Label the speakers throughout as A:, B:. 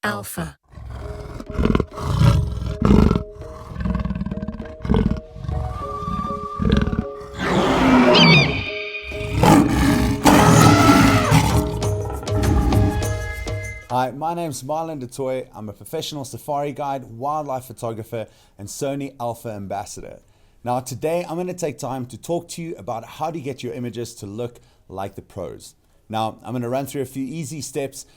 A: Alpha.
B: Hi, my name's Marlon du Toit. I'm a professional safari guide, wildlife photographer, and Sony Alpha ambassador. Now, today I'm going to take time to talk to you about how to get your images to look like the pros. Now, I'm going to run through a few easy steps,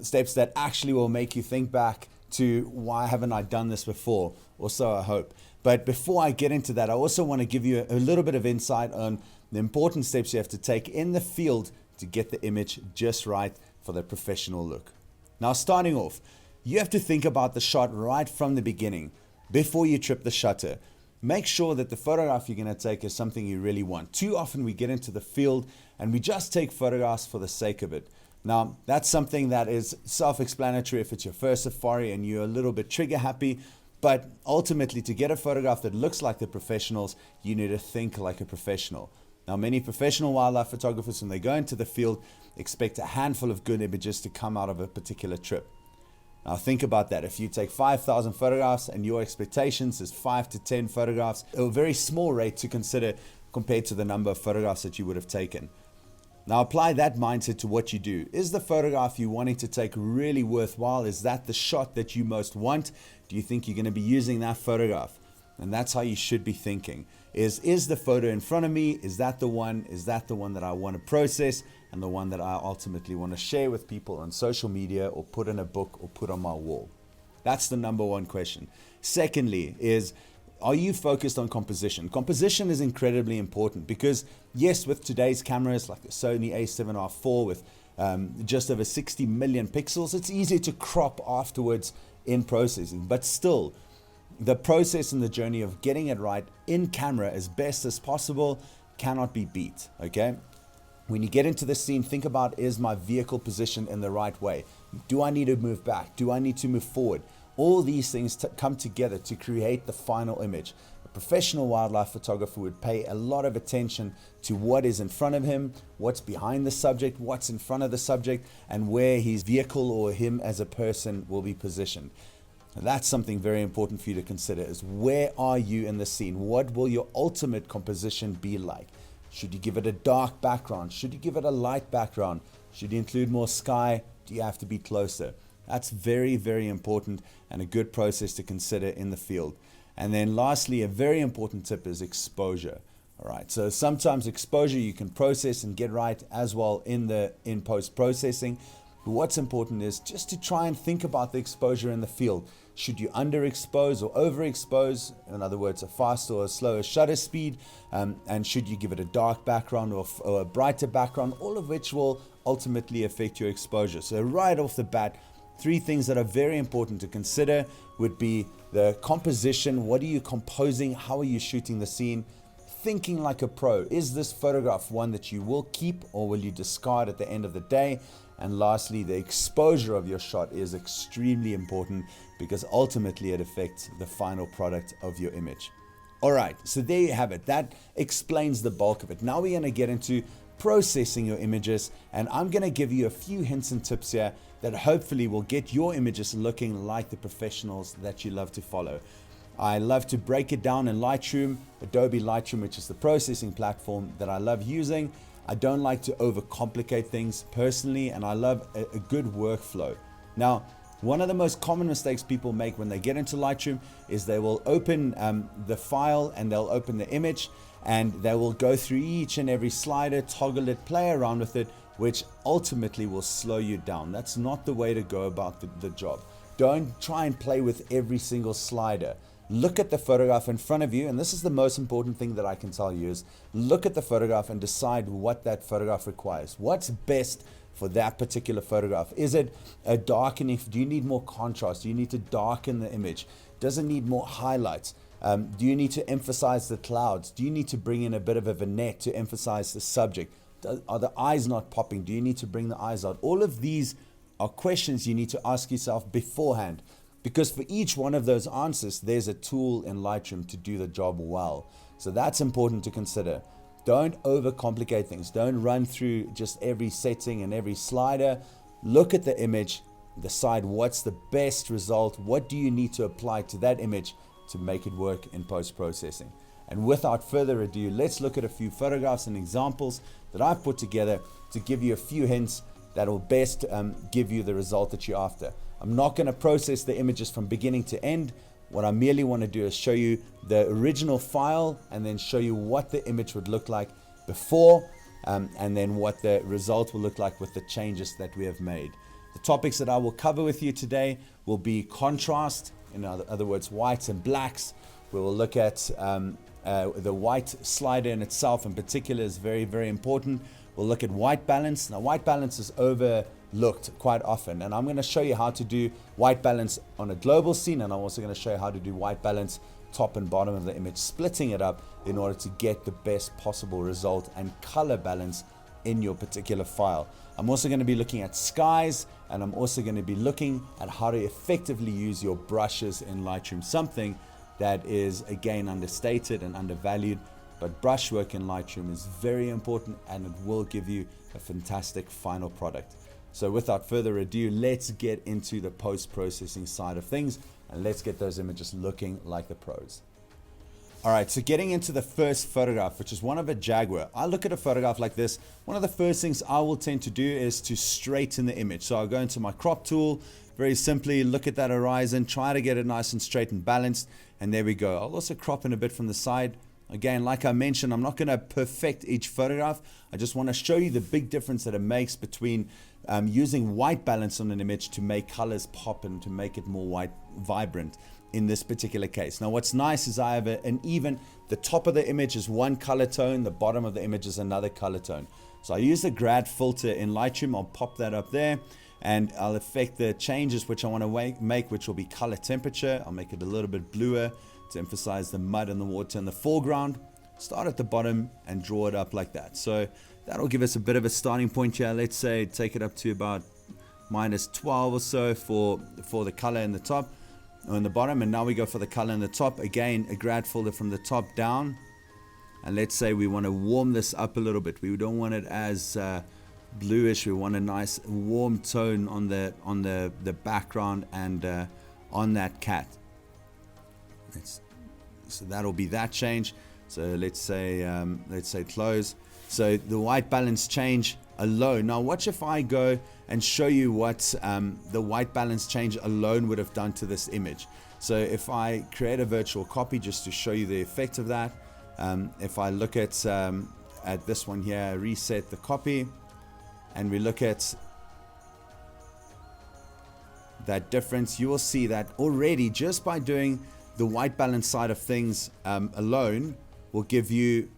B: steps that actually will make you think back to why haven't I done this before, or so I hope. But before I get into that, I also want to give you a little bit of insight on the important steps you have to take in the field to get the image just right for the professional look. Now, starting off, you have to think about the shot right from the beginning before you trip the shutter. Make sure that the photograph you're going to take is something you really want. Too often we get into the field and we just take photographs for the sake of it. Now, that's something that is self-explanatory if it's your first safari and you're a little bit trigger happy. But ultimately, to get a photograph that looks like the professionals, you need to think like a professional. Now, many professional wildlife photographers, when they go into the field, expect a handful of good images to come out of a particular trip. Now, think about that. If you take 5,000 photographs and your expectations is 5 to 10 photographs, a very small rate to consider compared to the number of photographs that you would have taken. Now, apply that mindset to what you do. Is the photograph you're wanting to take really worthwhile? Is that the shot that you most want? Do you think you're going to be using that photograph? And that's how you should be thinking. Is the photo in front of me? Is that the one? Is that the one that I want to process and the one that I ultimately want to share with people on social media or put in a book or put on my wall? That's the number one question. Secondly is, are you focused on composition? Composition is incredibly important because yes, with today's cameras like the Sony a7R IV with just over 60 million pixels, it's easy to crop afterwards in processing, but still, the process and the journey of getting it right in camera as best as possible cannot be beat, okay? When you get into the scene, think about, is my vehicle positioned in the right way? Do I need to move back? Do I need to move forward? All these things come together to create the final image. A professional wildlife photographer would pay a lot of attention to what is in front of him, what's behind the subject, what's in front of the subject, and where his vehicle or him as a person will be positioned. That's something very important for you to consider, is where are you in the scene? What will your ultimate composition be like? Should you give it a dark background? Should you give it a light background? Should you include more sky? Do you have to be closer? That's very, very important and a good process to consider in the field. And then lastly, a very important tip is exposure. All right, so sometimes exposure you can process and get right as well in post-processing. But what's important is just to try and think about the exposure in the field. Should you underexpose or overexpose? In other words, a faster or a slower shutter speed? And should you give it a dark background or a brighter background? All of which will ultimately affect your exposure. So right off the bat, 3 things that are very important to consider would be the composition. What are you composing? How are you shooting the scene? Thinking like a pro. Is this photograph one that you will keep or will you discard at the end of the day? And lastly, the exposure of your shot is extremely important because ultimately it affects the final product of your image. All right, so there you have it. That explains the bulk of it. Now we're going to get into processing your images, and I'm going to give you a few hints and tips here that hopefully will get your images looking like the professionals that you love to follow. I love to break it down in Lightroom, Adobe Lightroom, which is the processing platform that I love using. I don't like to overcomplicate things personally, and I love a good workflow. Now, one of the most common mistakes people make when they get into Lightroom is they will open the file and they'll open the image and they will go through each and every slider, toggle it, play around with it, which ultimately will slow you down. That's not the way to go about the job. Don't try and play with every single slider. Look at the photograph in front of you, and this is the most important thing that I can tell you is look at the photograph and decide what that photograph requires. What's best for that particular photograph? Is it a darkening? Do you need more contrast? Do you need to darken the image? Does it need more highlights? Do you need to emphasize the clouds? Do you need to bring in a bit of a vignette to emphasize the subject? Are the eyes not popping? Do you need to bring the eyes out? All of these are questions you need to ask yourself beforehand. Because for each one of those answers, there's a tool in Lightroom to do the job well. So that's important to consider. Don't overcomplicate things. Don't run through just every setting and every slider. Look at the image, decide what's the best result, what do you need to apply to that image to make it work in post-processing. And without further ado, let's look at a few photographs and examples that I've put together to give you a few hints that will best give you the result that you're after. I'm not going to process the images from beginning to end. What I merely want to do is show you the original file and then show you what the image would look like before and then what the result will look like with the changes that we have made. The topics that I will cover with you today will be contrast, in other words, whites and blacks. We will look at the white slider in itself in particular is very, very important. We'll look at white balance. Now, white balance is overlooked quite often, and I'm going to show you how to do white balance on a global scene, and I'm also going to show you how to do white balance top and bottom of the image, splitting it up in order to get the best possible result and color balance in your particular file. I'm also going to be looking at skies, and I'm also going to be looking at how to effectively use your brushes in Lightroom, something that is again understated and undervalued, but brushwork in Lightroom is very important and it will give you a fantastic final product. So without further ado, let's get into the post-processing side of things and let's get those images looking like the pros. All right, so getting into the first photograph, which is one of a Jaguar. I look at a photograph like this. One of the first things I will tend to do is to straighten the image. So I'll go into my crop tool, very simply look at that horizon, try to get it nice and straight and balanced, and there we go. I'll also crop in a bit from the side. Again, like I mentioned, I'm not going to perfect each photograph. I just want to show you the big difference that it makes between using white balance on an image to make colors pop and to make it more white, vibrant in this particular case. Now, what's nice is I have the top of the image is one color tone, the bottom of the image is another color tone. So I use the grad filter in Lightroom. I'll pop that up there and I'll affect the changes which I want to make, which will be color temperature. I'll make it a little bit bluer to emphasize the mud and the water in the foreground. Start at the bottom and draw it up like that. So that'll give us a bit of a starting point here. Let's say take it up to about -12 or so for the color in the top or in the bottom. And now we go for the color in the top. Again, a grad filter from the top down. And let's say we want to warm this up a little bit. We don't want it as bluish. We want a nice warm tone on the background and on that cat. So that'll be that change. So let's say close. So the white balance change alone. Now watch if I go and show you what the white balance change alone would have done to this image. So if I create a virtual copy just to show you the effect of that, if I look at this one here, reset the copy, and we look at that difference, you will see that already just by doing the white balance side of things alone will give you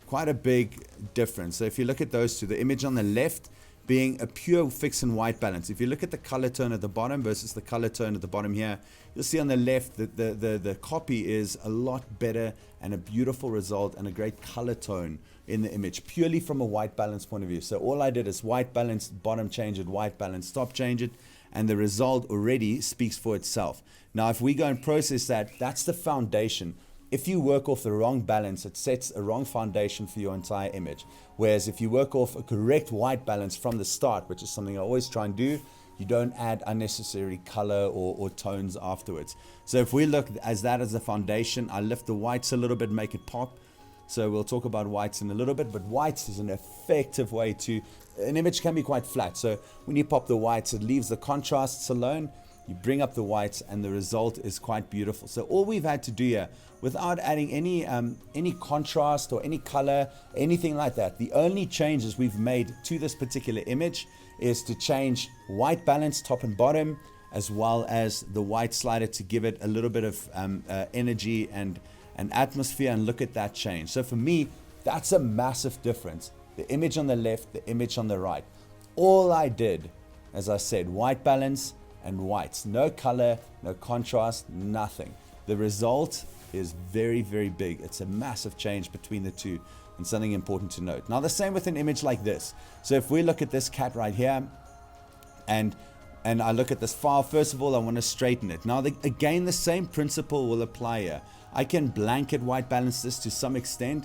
B: quite a big difference. So if you look at those two, the image on the left being a pure fix and white balance. If you look at the color tone at the bottom versus the color tone at the bottom here, you'll see on the left that the copy is a lot better and a beautiful result and a great color tone in the image, purely from a white balance point of view. So all I did is white balance, bottom change it, white balance, top change it, and the result already speaks for itself. Now, if we go and process that, that's the foundation. If you work off the wrong balance, it sets a wrong foundation for your entire image. Whereas if you work off a correct white balance from the start, which is something I always try and do, you don't add unnecessary color or tones afterwards. So if we look as that as the foundation, I lift the whites a little bit, make it pop. So we'll talk about whites in a little bit, but whites is an effective way to, an image can be quite flat. So when you pop the whites, it leaves the contrasts alone. You bring up the whites and the result is quite beautiful. So all we've had to do here, without adding any contrast or any color, anything like that, the only changes we've made to this particular image is to change white balance top and bottom, as well as the white slider to give it a little bit of energy and an atmosphere, and look at that change. So for me, that's a massive difference. The image on the left, the image on the right. All I did, as I said, white balance and whites. No color, no contrast, nothing. The result is very, very big. It's a massive change between the two and something important to note. Now the same with an image like this. So if we look at this cat right here and I look at this file, first of all, I want to straighten it. Now again, the same principle will apply here. I can blanket white balance this to some extent,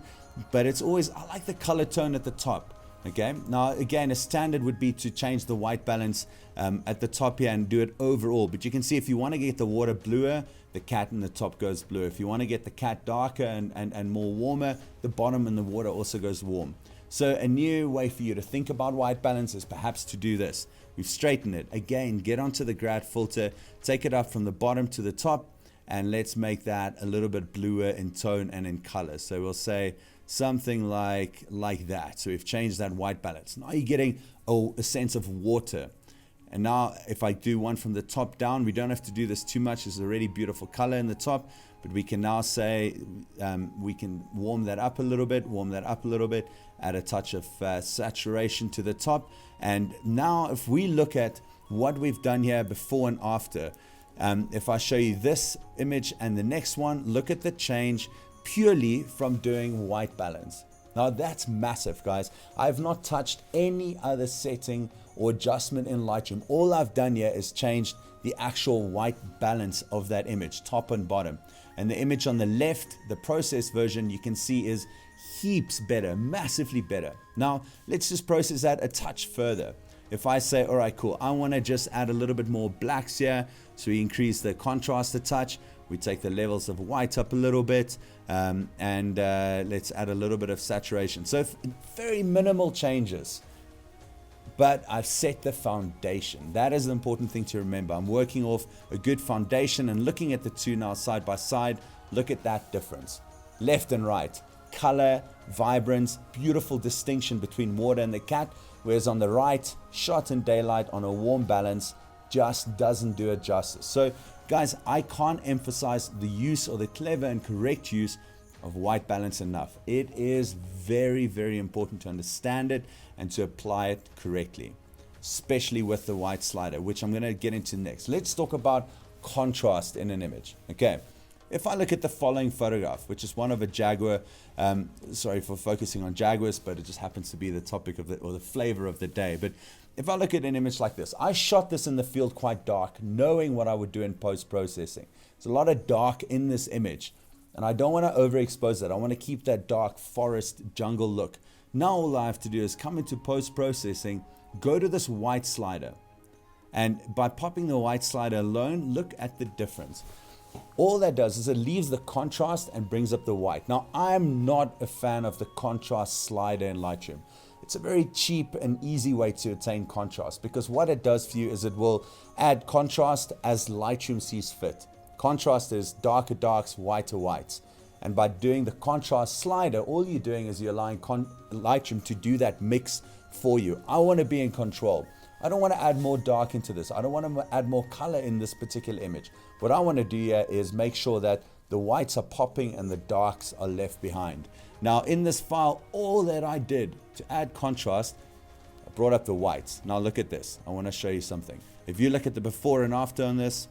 B: but it's always, I like the color tone at the top. Okay, now again, a standard would be to change the white balance at the top here and do it overall. But you can see if you want to get the water bluer, the cat in the top goes blue. If you want to get the cat darker and more warmer, the bottom and the water also goes warm. So a new way for you to think about white balance is perhaps to do this. We've straightened it. Again, get onto the grad filter, take it up from the bottom to the top, and let's make that a little bit bluer in tone and in color. So we'll say something like that. So we've changed that white balance. Now you're getting a sense of water. And now if I do one from the top down, we don't have to do this too much. There's already beautiful color in the top, but we can now say, we can warm that up a little bit, add a touch of saturation to the top. And now if we look at what we've done here before and after, if I show you this image and the next one, look at the change purely from doing white balance. Now that's massive, guys. I've not touched any other setting or adjustment in Lightroom. All I've done here is changed the actual white balance of that image, top and bottom. And the image on the left, the processed version, you can see is heaps better, massively better. Now let's just process that a touch further. If I say, all right, cool, I want to just add a little bit more blacks here, so we increase the contrast a touch. We take the levels of white up a little bit, and let's add a little bit of saturation. So very minimal changes, but I've set the foundation. That is the important thing to remember. I'm working off a good foundation and looking at the two now side by side. Look at that difference, left and right, color, vibrance, beautiful distinction between water and the cat. Whereas on the right, shot in daylight on a warm balance just doesn't do it justice. So guys, I can't emphasize the use or the clever and correct use of white balance enough. It is very, very important to understand it and to apply it correctly, especially with the white slider, which I'm going to get into next. Let's talk about contrast in an image. Okay. If I look at the following photograph, which is one of a jaguar, sorry for focusing on jaguars, but it just happens to be the topic of the flavor of the day. But if I look at an image like this, I shot this in the field quite dark, knowing what I would do in post-processing. There's a lot of dark in this image, and I don't want to overexpose that. I want to keep that dark forest jungle look. Now all I have to do is come into post-processing, go to this white slider, and by popping the white slider alone, look at the difference. All that does is it leaves the contrast and brings up the white. Now, I'm not a fan of the contrast slider in Lightroom. It's a very cheap and easy way to attain contrast, because what it does for you is it will add contrast as Lightroom sees fit. Contrast is darker darks, whiter whites. And by doing the contrast slider, all you're doing is you're allowing Lightroom to do that mix for you. I want to be in control. I don't want to add more dark into this. I don't want to add more color in this particular image. What I want to do here is make sure that the whites are popping and the darks are left behind. Now in this file, all that I did to add contrast, I brought up the whites. Now look at this. I want to show you something. If you look at the before and after on this,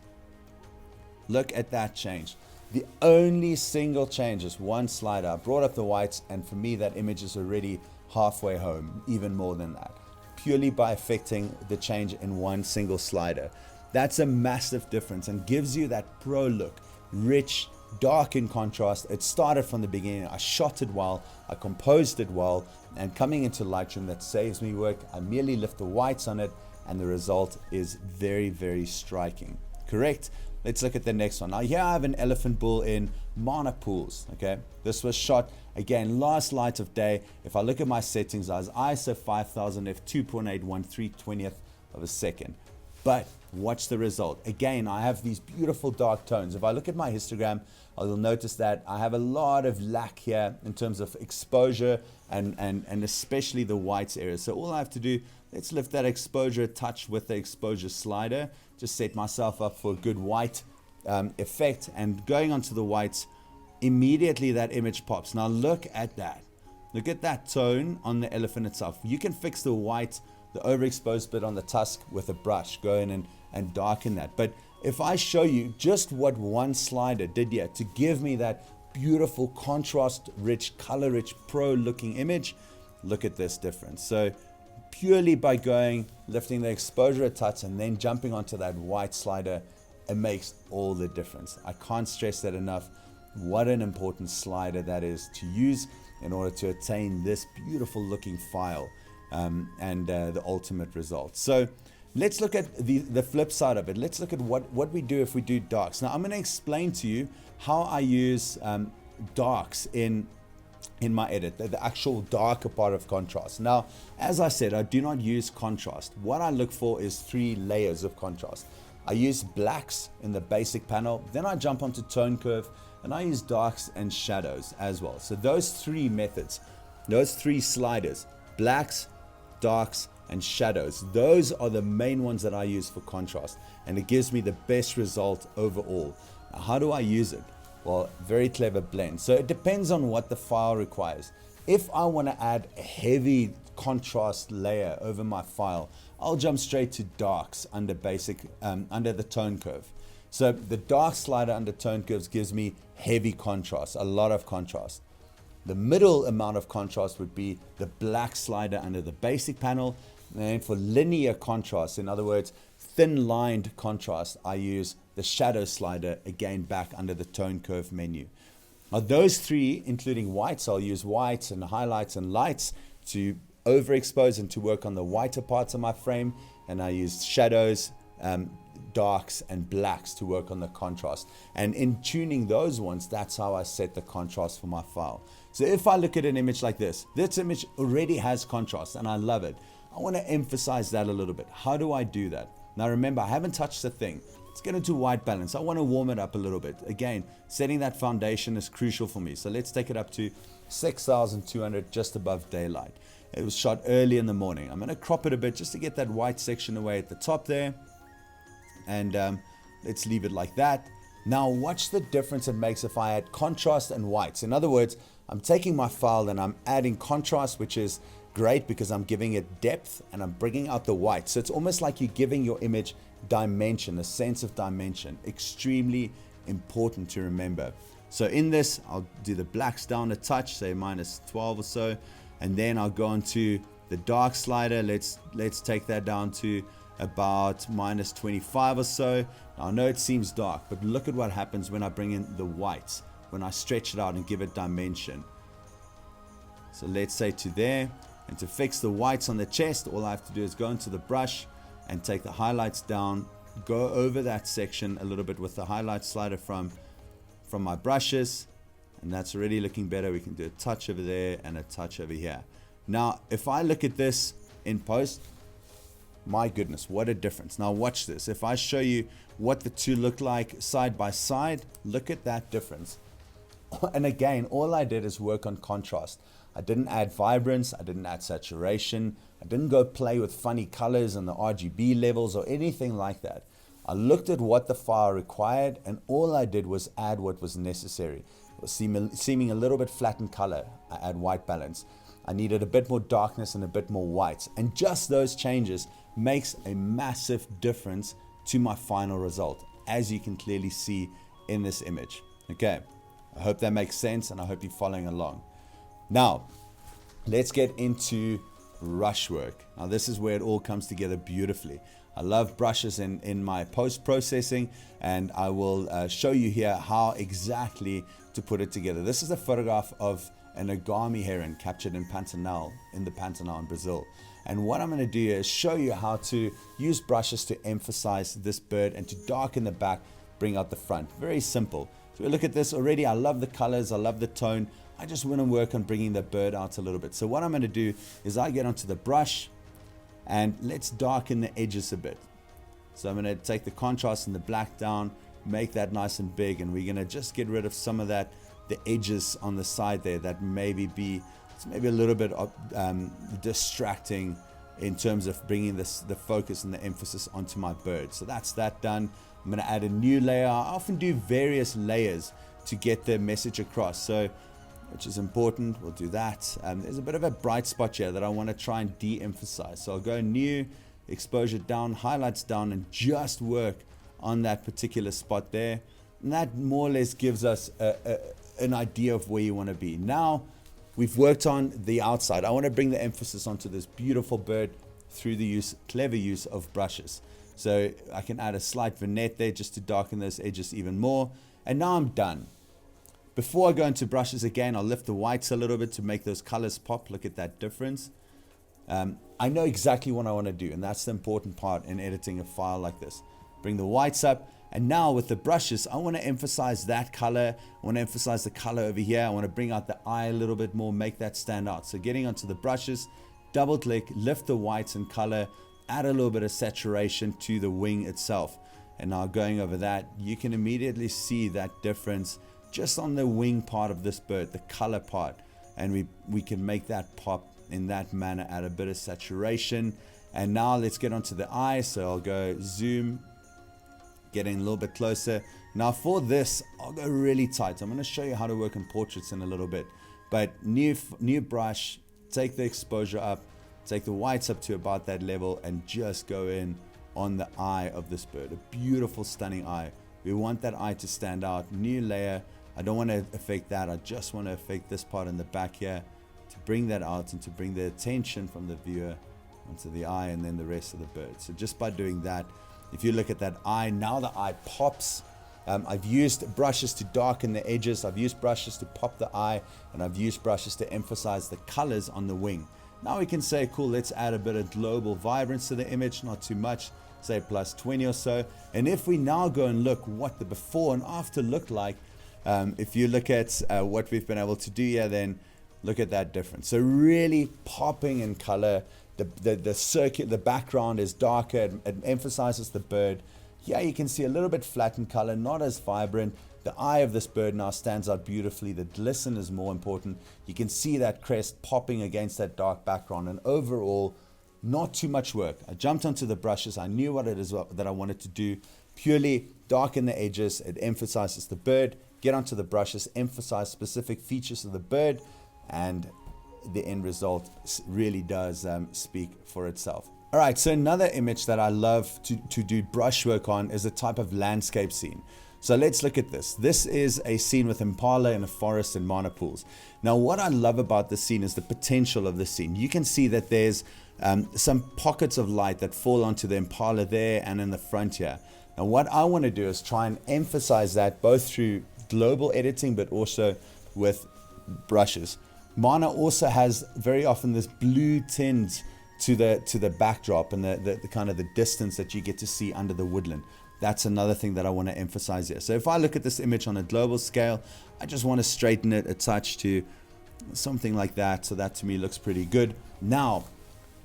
B: look at that change. The only single change is one slider. I brought up the whites, and for me that image is already halfway home, even more than that, purely by affecting the change in one single slider. That's a massive difference and gives you that pro look, rich, dark in contrast. It started from the beginning. I shot it well, I composed it well, and coming into Lightroom, that saves me work. I merely lift the whites on it, and the result is very, very striking. Correct? Let's look at the next one. Now here I have an elephant bull in Mana pools. Okay, this was shot again last light of day. If I look at my settings, I was ISO 5000 f 2.8 1/320th of a second. But watch the result. Again, I have these beautiful dark tones. If I look at my histogram, you'll notice that I have a lot of lack here in terms of exposure and especially the whites area. So all I have to do, let's lift that exposure a touch with the exposure slider. Just set myself up for a good white effect, and going onto the whites, immediately that image pops. Now look at that. Look at that tone on the elephant itself. You can fix the white, the overexposed bit on the tusk with a brush. Go in and darken that. But if I show you just what one slider did here to give me that beautiful contrast rich, color rich, pro looking image, look at this difference. So purely by lifting the exposure a touch and then jumping onto that white slider, it makes all the difference. I can't stress that enough. What an important slider that is to use in order to attain this beautiful looking file. and the ultimate result. So let's look at the flip side of it. Let's look at what we do if we do darks. Now I'm going to explain to you how I use darks in my edit, the actual darker part of contrast. Now, as I said, I do not use contrast. What I look for is 3 layers of contrast. I use blacks in the basic panel, then I jump onto tone curve, and I use darks and shadows as well. So those 3 methods, those 3 sliders, blacks, darks, and shadows, those are the main ones that I use for contrast, and it gives me the best result overall. Now, how do I use it? Well, very clever blend. So it depends on what the file requires. If I want to add a heavy contrast layer over my file, I'll jump straight to darks under under the tone curve. So the dark slider under tone curves gives me heavy contrast, a lot of contrast. The middle amount of contrast would be the black slider under the basic panel. And then for linear contrast, in other words, thin lined contrast, I use the shadow slider again back under the tone curve menu. Now those 3, including whites, I'll use whites and highlights and lights to overexpose and to work on the whiter parts of my frame. And I use shadows, darks and blacks to work on the contrast. And in tuning those ones, that's how I set the contrast for my file. So if I look at an image like this image already has contrast and I love it. I want to emphasize that a little bit. How do I do that? Now remember, I haven't touched a thing. Let's get into white balance. I want to warm it up a little bit. Again, setting that foundation is crucial for me. So let's take it up to 6,200 just above daylight. It was shot early in the morning. I'm going to crop it a bit just to get that white section away at the top there. And let's leave it like that. Now watch the difference it makes if I add contrast and whites. In other words, I'm taking my file and I'm adding contrast, which is great because I'm giving it depth and I'm bringing out the white. So it's almost like you're giving your image dimension, a sense of dimension. Extremely important to remember. So in this, I'll do the blacks down a touch, say -12 or so, and then I'll go into the dark slider. Let's take that down to about -25 or so. Now, I know it seems dark, but look at what happens when I bring in the whites, when I stretch it out and give it dimension. So let's say to there. And to fix the whites on the chest, all I have to do is go into the brush and take the highlights down, go over that section a little bit with the highlight slider from my brushes, and that's already looking better. We can do a touch over there and a touch over here. Now, if I look at this in post, my goodness, what a difference. Now watch this. If I show you what the 2 look like side by side, look at that difference. And again, all I did is work on contrast. I didn't add vibrance, I didn't add saturation, I didn't go play with funny colors and the RGB levels or anything like that. I looked at what the file required and all I did was add what was necessary. It was seeming a little bit flat in color. I add white balance. I needed a bit more darkness and a bit more whites. And just those changes makes a massive difference to my final result, as you can clearly see in this image. Okay, I hope that makes sense and I hope you're following along. Now, let's get into brush work. Now, this is where it all comes together beautifully. I love brushes in my post-processing, and I will show you here how exactly to put it together. This is a photograph of an agami heron captured in Pantanal, in the Pantanal in Brazil. And what I'm going to do is show you how to use brushes to emphasize this bird and to darken the back, bring out the front. Very simple. So we look at this already. I love the colors. I love the tone. I just want to work on bringing the bird out a little bit. So what I'm going to do is I get onto the brush and let's darken the edges a bit. So I'm going to take the contrast and the black down, make that nice and big, and we're going to just get rid of some of that, the edges on the side there that maybe a little bit distracting in terms of bringing the focus and the emphasis onto my bird. So that's that done. I'm going to add a new layer. I often do various layers to get the message across, so which is important. We'll do that. There's a bit of a bright spot here that I want to try and de-emphasize. So I'll go new, exposure down, highlights down, and just work on that particular spot there. And that more or less gives us an idea of where you want to be. Now, we've worked on the outside. I want to bring the emphasis onto this beautiful bird through the clever use of brushes. So I can add a slight vignette there just to darken those edges even more. And now I'm done. Before I go into brushes again, I'll lift the whites a little bit to make those colors pop. Look at that difference. I know exactly what I want to do, and that's the important part in editing a file like this. Bring the whites up, and now with the brushes, I want to emphasize that color. I want to emphasize the color over here. I want to bring out the eye a little bit more, make that stand out. So getting onto the brushes, double click, lift the whites and color, add a little bit of saturation to the wing itself. And now going over that, you can immediately see that difference just on the wing part of this bird, the color part. And we can make that pop in that manner, add a bit of saturation. And now let's get onto the eye. So I'll go zoom, getting a little bit closer. Now for this, I'll go really tight. I'm going to show you how to work in portraits in a little bit. But new brush, take the exposure up, take the whites up to about that level, and just go in on the eye of this bird. A beautiful, stunning eye. We want that eye to stand out. New layer. I don't want to affect that. I just want to affect this part in the back here to bring that out and to bring the attention from the viewer onto the eye and then the rest of the bird. So just by doing that, if you look at that eye, now the eye pops. I've used brushes to darken the edges. I've used brushes to pop the eye, and I've used brushes to emphasize the colors on the wing. Now we can say, cool, let's add a bit of global vibrance to the image, not too much, say plus 20 or so. And if we now go and look what the before and after look like, if you look at what we've been able to do here, then look at that difference. So really popping in color. The background is darker. It emphasizes the bird. Here you can see a little bit flat in color, not as vibrant. The eye of this bird now stands out beautifully. The glisten is more important. You can see that crest popping against that dark background, and overall, not too much work. I jumped onto the brushes. I knew what it is that I wanted to do. Purely darken the edges. It emphasizes the bird. Get onto the brushes, emphasize specific features of the bird, and the end result really does speak for itself. All right, so another image that I love to do brush work on is a type of landscape scene. So let's look at this. This is a scene with impala in a forest in Mana Pools. Now, what I love about this scene is the potential of the scene. You can see that there's some pockets of light that fall onto the impala there and in the front here. Now, what I want to do is try and emphasize that both through global editing, but also with brushes. Mana also has very often this blue tint to the backdrop and the kind of the distance that you get to see under the woodland. That's another thing that I want to emphasize here. So if I look at this image on a global scale, I just want to straighten it a touch to something like that. So that to me looks pretty good. Now,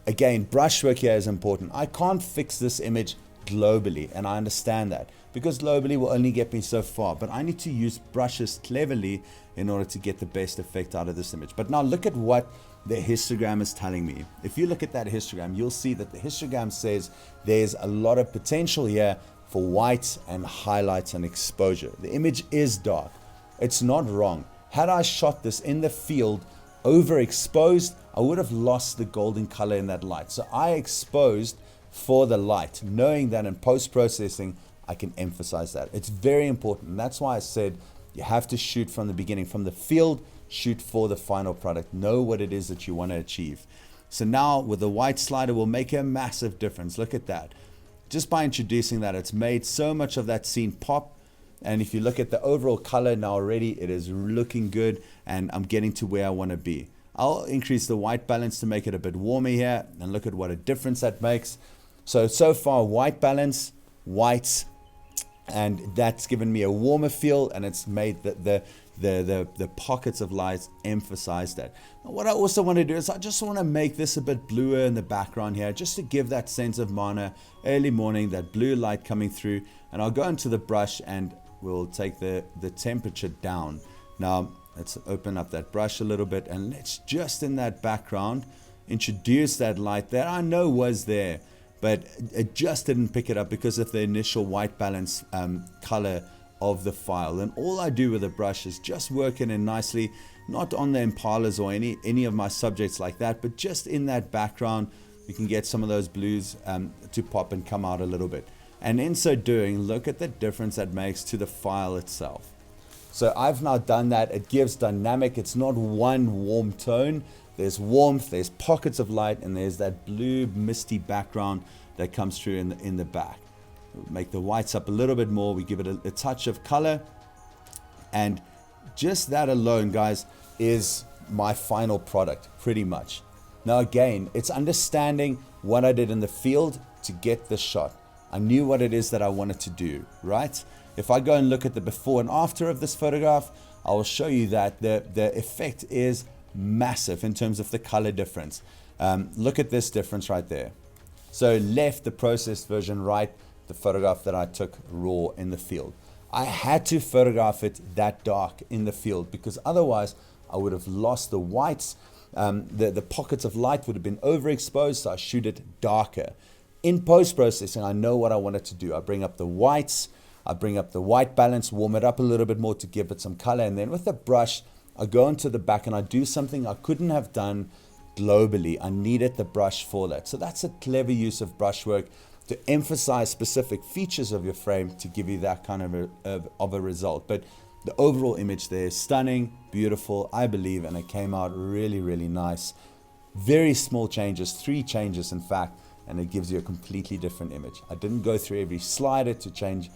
B: again, brushwork here is important. I can't fix this image globally, and I understand that, because globally will only get me so far, but I need to use brushes cleverly in order to get the best effect out of this image. But now look at what the histogram is telling me. If you look at that histogram, you'll see that the histogram says there's a lot of potential here for whites and highlights and exposure. The image is dark. It's not wrong. Had I shot this in the field overexposed, I would have lost the golden color in that light. So I exposed for the light, knowing that in post-processing, I can emphasize that. It's very important. And that's why I said you have to shoot from the beginning, from the field, shoot for the final product. Know what it is that you want to achieve. So now with the white slider, will make a massive difference. Look at that. Just by introducing that, it's made so much of that scene pop. And if you look at the overall color now already, it is looking good, and I'm getting to where I want to be. I'll increase the white balance to make it a bit warmer here, and look at what a difference that makes. So far, white balance, whites, and that's given me a warmer feel, and it's made the pockets of light emphasize that. What I also want to do is I just want to make this a bit bluer in the background here, just to give that sense of Mana, early morning, that blue light coming through. And I'll go into the brush and we'll take the temperature down. Now let's open up that brush a little bit, and let's just in that background introduce that light that I know was there, but it just didn't pick it up because of the initial white balance color of the file. And all I do with the brush is just work it in nicely, not on the impalas or any of my subjects like that, but just in that background, we can get some of those blues to pop and come out a little bit. And in so doing, look at the difference that makes to the file itself. So I've now done that. It gives dynamic. It's not one warm tone. There's warmth, there's pockets of light, and there's that blue misty background that comes through in the back. We'll make the whites up a little bit more. We give it a touch of color, and just that alone, guys, is my final product pretty much. Now again, it's understanding what I did in the field to get this shot. I knew what it is that I wanted to do, right? If I go and look at the before and after of this photograph, I will show you that the effect is massive in terms of the color difference. Look at this difference right there. So left, the processed version, right, the photograph that I took raw in the field. I had to photograph it that dark in the field because otherwise I would have lost the whites. The pockets of light would have been overexposed, so I shoot it darker. In post-processing, I know what I wanted to do. I bring up the whites, I bring up the white balance, warm it up a little bit more to give it some color, and then with the brush, I go into the back and I do something I couldn't have done globally. I needed the brush for that. So that's a clever use of brushwork to emphasize specific features of your frame to give you that kind of a result. But the overall image there is stunning, beautiful, I believe, and it came out really, really nice. Very small changes, 3 changes in fact, and it gives you a completely different image. I didn't go through every slider to change.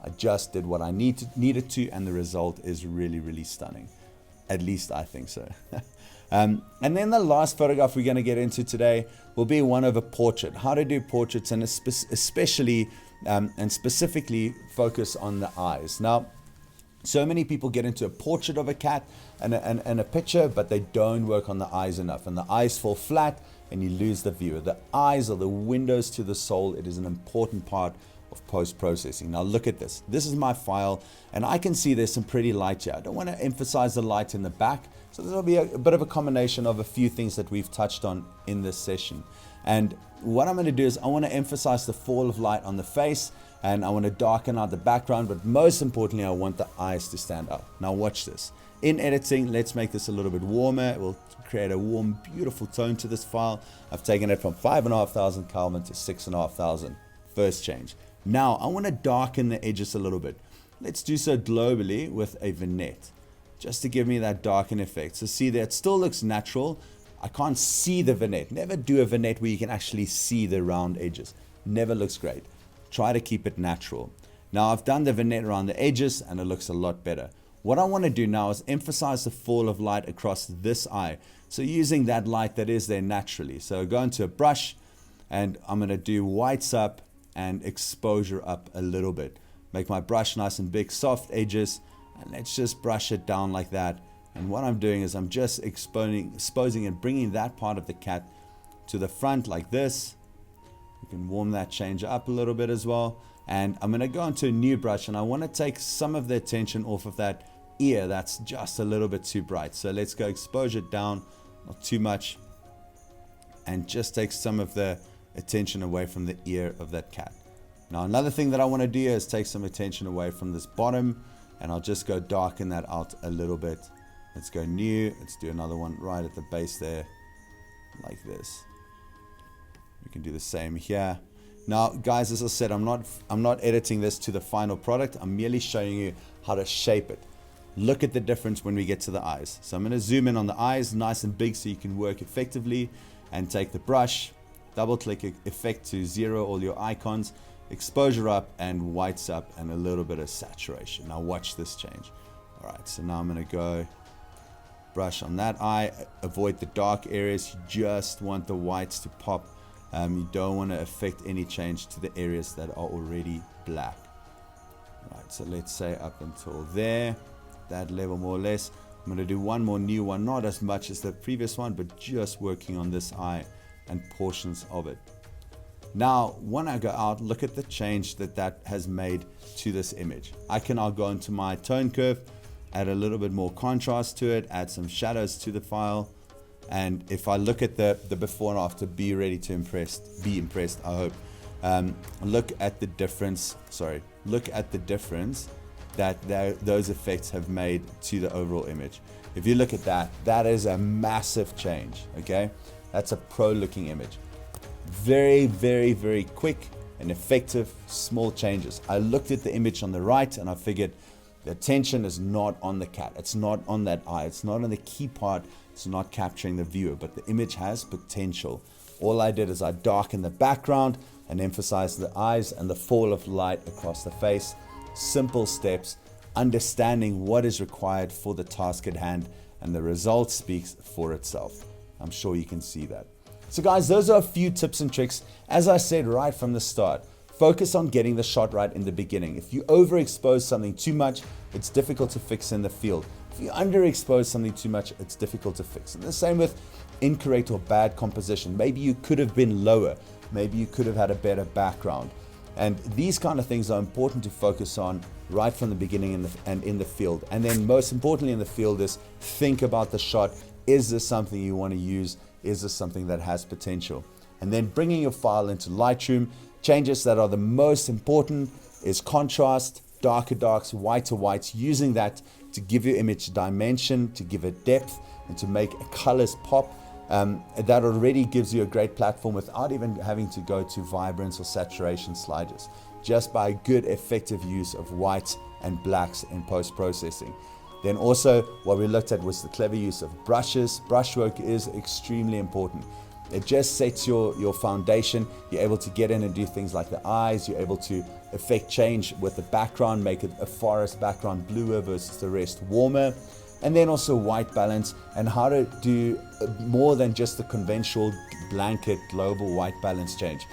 B: I just did what I needed to, and the result is really, really stunning. At least I think so. And then the last photograph we're going to get into today will be one of a portrait. How to do portraits, and especially and specifically focus on the eyes. Now, so many people get into a portrait of a cat and a picture, but they don't work on the eyes enough, and the eyes fall flat and you lose the viewer. The eyes are the windows to the soul. It is an important part of post-processing. Now look at this. This is my file, and I can see there's some pretty light here. I don't want to emphasize the light in the back, so this will be a bit of a combination of a few things that we've touched on in this session. And what I'm going to do is I want to emphasize the fall of light on the face, and I want to darken out the background, but most importantly, I want the eyes to stand out. Now watch this. In editing, let's make this a little bit warmer. We'll create a warm, beautiful tone to this file. I've taken it from 5,500 Kelvin to 6,500. First change. Now I want to darken the edges a little bit. Let's do so globally with a vignette, just to give me that darken effect. So see there, it still looks natural. I can't see the vignette. Never do a vignette where you can actually see the round edges. Never looks great. Try to keep it natural. Now I've done the vignette around the edges and it looks a lot better. What I want to do now is emphasize the fall of light across this eye. So using that light that is there naturally. So go into a brush and I'm going to do whites up and exposure up a little bit. Make my brush nice and big, soft edges, and let's just brush it down like that. And what I'm doing is I'm just exposing and bringing that part of the cat to the front like this. You can warm that change up a little bit as well. And I'm going to go into a new brush, and I want to take some of the attention off of that ear that's just a little bit too bright. So let's go exposure down, not too much, and just take some of the attention away from the ear of that cat. Now another thing that I want to do is take some attention away from this bottom, and I'll just go darken that out a little bit. Let's go new. Let's do another one right at the base there, like this. We can do the same here. Now guys, as I said, I'm not editing this to the final product. I'm merely showing you how to shape it. Look at the difference when we get to the eyes. So I'm going to zoom in on the eyes nice and big so you can work effectively, and take the brush, double click effect to 0 all your icons, exposure up and whites up, and a little bit of saturation. Now watch this change. All right, so now I'm going to go brush on that eye, avoid the dark areas. You just want the whites to pop. You don't want to affect any change to the areas that are already black. All right, so let's say up until there, that level more or less. I'm going to do one more new one, not as much as the previous one, but just working on this eye and portions of it. Now, when I go out, look at the change that has made to this image. I can now go into my tone curve, add a little bit more contrast to it, add some shadows to the file. And if I look at the before and after, be ready to be impressed, I hope. Look at the difference, that those effects have made to the overall image. If you look at that, that is a massive change, okay? That's a pro looking image. Very, very, very quick and effective, small changes. I looked at the image on the right and I figured the attention is not on the cat. It's not on that eye. It's not on the key part. It's not capturing the viewer, but the image has potential. All I did is I darkened the background and emphasized the eyes and the fall of light across the face. Simple steps, understanding what is required for the task at hand, and the result speaks for itself. I'm sure you can see that. So guys, those are a few tips and tricks. As I said right from the start, focus on getting the shot right in the beginning. If you overexpose something too much, it's difficult to fix in the field. If you underexpose something too much, it's difficult to fix. And the same with incorrect or bad composition. Maybe you could have been lower. Maybe you could have had a better background. And these kind of things are important to focus on right from the beginning and in the field. And then most importantly in the field is think about the shot. Is this something you want to use? Is this something that has potential? And then bringing your file into Lightroom, changes that are the most important is contrast, darker darks, whiter whites, using that to give your image dimension, to give it depth, and to make colors pop. That already gives you a great platform without even having to go to vibrance or saturation sliders, just by good effective use of whites and blacks in post-processing. Then also what we looked at was the clever use of brushes. Brushwork is extremely important. It just sets your foundation. You're able to get in and do things like the eyes. You're able to effect change with the background, make it a forest background bluer versus the rest warmer. And then also white balance and how to do more than just the conventional blanket global white balance change,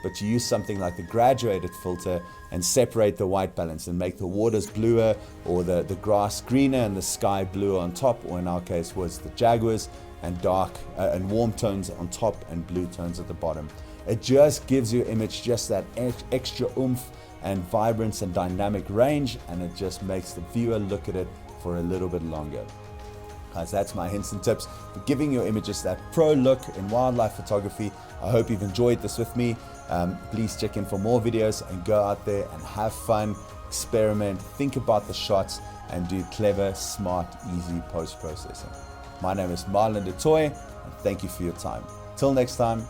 B: but to use something like the graduated filter and separate the white balance and make the waters bluer or the grass greener and the sky bluer on top, or in our case was the jaguars, and dark and warm tones on top and blue tones at the bottom. It just gives your image just that extra oomph and vibrance and dynamic range, and it just makes the viewer look at it for a little bit longer. Guys, that's my hints and tips for giving your images that pro look in wildlife photography. I hope you've enjoyed this with me. Please check in for more videos and go out there and have fun, experiment, think about the shots, and do clever, smart, easy post-processing. My name is Marlon du Toit, and thank you for your time. Till next time,